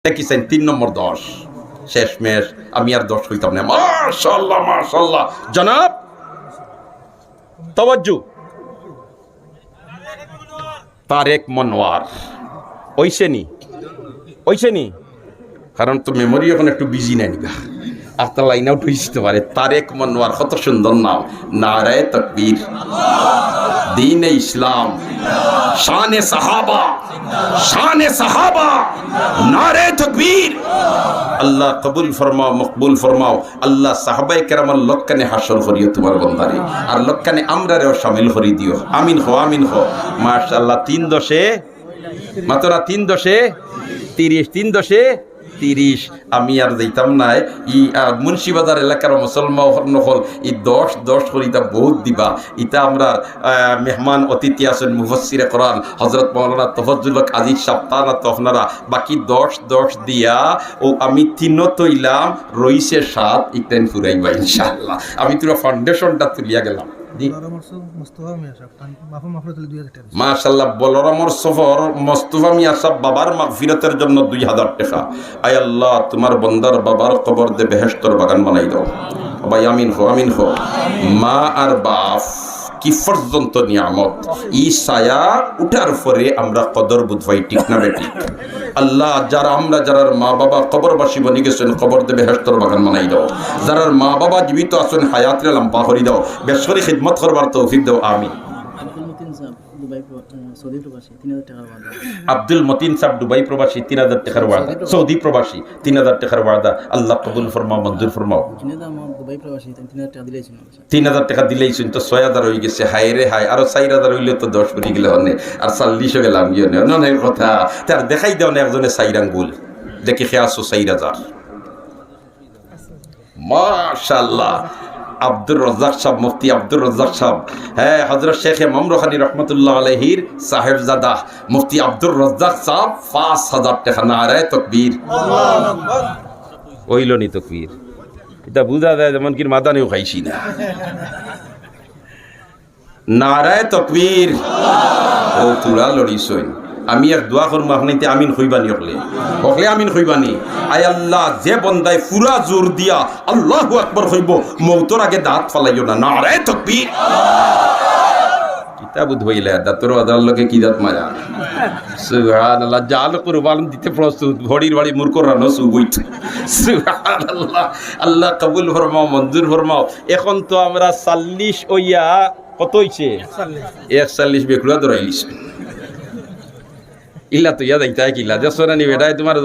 দেখিছেন 3 নম্বর 10 শেষমেশ আমি আর 10 হইতাম না। মাশাআল্লাহ মাশাআল্লাহ জনাব তাওয়াজ্জু তারেক মনোয়ার ওইসেনি কারণ তো মেমোরি এখন একটু বিজি নাই নিগা আপনার লাইন আউট হইতে পারে। তারেক মনোয়ার কত সুন্দর নাম। নারায়ে তাকবীর, দ্বীনে ইসলাম, শানে সাহাবা, নারায়ে তাকবীর। আল্লাহ কবুল ফরমাও, মকবুল ফরমাও। আল্লাহ সাহাবায়ে কেরামের লক্কানে হাসর করিও তোমার বান্দারে, আর লক্কানে আমরারেও শামিল করি দিও। আমিন হো আমিন হো। মাশাআল্লাহ 3 দশে মাত্র 3 দশে 30, 3 দশে 30। আমি আর যাইতাম নাই। মুন্সিবাজার এলাকার মুসলমান হল ই 10 করিতা বহুত দিবা। ইটা আমরা মেহমান অতিথি আছেন মুফাসসিরে কোরআন হযরত মাওলানা তফাজ্জুল হক আজিজ সাহেব তারা তো আপনারা বাকি 10 দিয়া ও আমি 3 তৈলাম রইছে 7 ইকটান ফুরাইবা ইনশাআল্লাহ। আমি তোরা ফাউন্ডেশনটা তুলিয়া গেলাম। মাশাআল্লাহ বলরামর সফর মুস্তাফা মিয়া সাহেব বাবার মাগফিরাতের জন্য 2000 টাকা। আয় আল্লাহ তোমার বান্দার বাবার কবর দে বেহেশতের বাগান বানাই দাও। ভাই আমিন হো আমিন হো। মা আর বাপ কি পর্যন্ত নিয়ামত, ই ছায়া উঠার পরে আমরা কদর বুঝবাই, ঠিক না বেটি? আল্লাহ যারার মা বাবা কবরবাসী বনি গেছেন কবর দে বেহেশতের বাগান বানাই দাও। যারার মা বাবা জীবিত আছেন হায়াতের লম্বা করি দাও, বেশরি খিদমত করবার তৌফিক দাও। আমিন। আব্দুল মতিন সাহেব দুবাই প্রবাসী 3000 টাকার ওয়াদা, সৌদি প্রবাসী 3000 টাকার ওয়াদা। আল্লাহ কবুল ফরমাও, মঞ্জুর ফরমাও। 3000 টাকা দিলেইছেন তো 6000 হয়ে গেছে। হায় রে হায়, আরো 4000 হইলে তো 10 হয়ে গেলে অনেক, আর 40 গেলাম গিয়ে অনেক কথা। তার দেখাই দেও না একজনে 4 আঙ্গুল দেখি খেয়াছো 4000। মাশাআল্লাহ। আব্দুর রাজ্জাক সাহেব, মুফতি আব্দুর রাজ্জাক সাহেব, হ্যাঁ হযরত শেখ ইমাম রুহানি রহমাতুল্লাহ আলাইহির সাহেবজাদা মুফতি আব্দুর রাজ্জাক সাহেব 5000 টাকা। নারায়ে তাকবীর, আল্লাহু আকবার। ওইলনি তাকবীর, এটা বুঝা যায় যেমন কি মাদানিও খাইছি না। নারায়ে তাকবীর। ও তুলা লড়িছই। আমি এক দোয়া করবো আপনাইতে আমিন হইবানি হকলে আমিন হইবানি। আয় আল্লাহ যে বন্দায় পুরা জোর দিয়া আল্লাহু আকবার হইব মৌতর আগে দাঁত ফালাইও না। নারায়ে তাকবীর। কিতাব ধইলা দাতর আদার লগে কি দাঁত মারা। সুবহানাল্লাহ। জাল কুরবান দিতে প্রস্তুত, ঘড়ির বাড়ি মুরকর রানো সুবইত। সুবহানাল্লাহ। আল্লাহ কবুল ফরমাও, মঞ্জুর ফরমাও। এখন তো আমরা 40 ওইয়া কত হইছে 41 বেকুড়া ধরাইলিছে। ইল্লা তো ইয়া দেখতে কিলা যে সোনানি বেটায় তোমার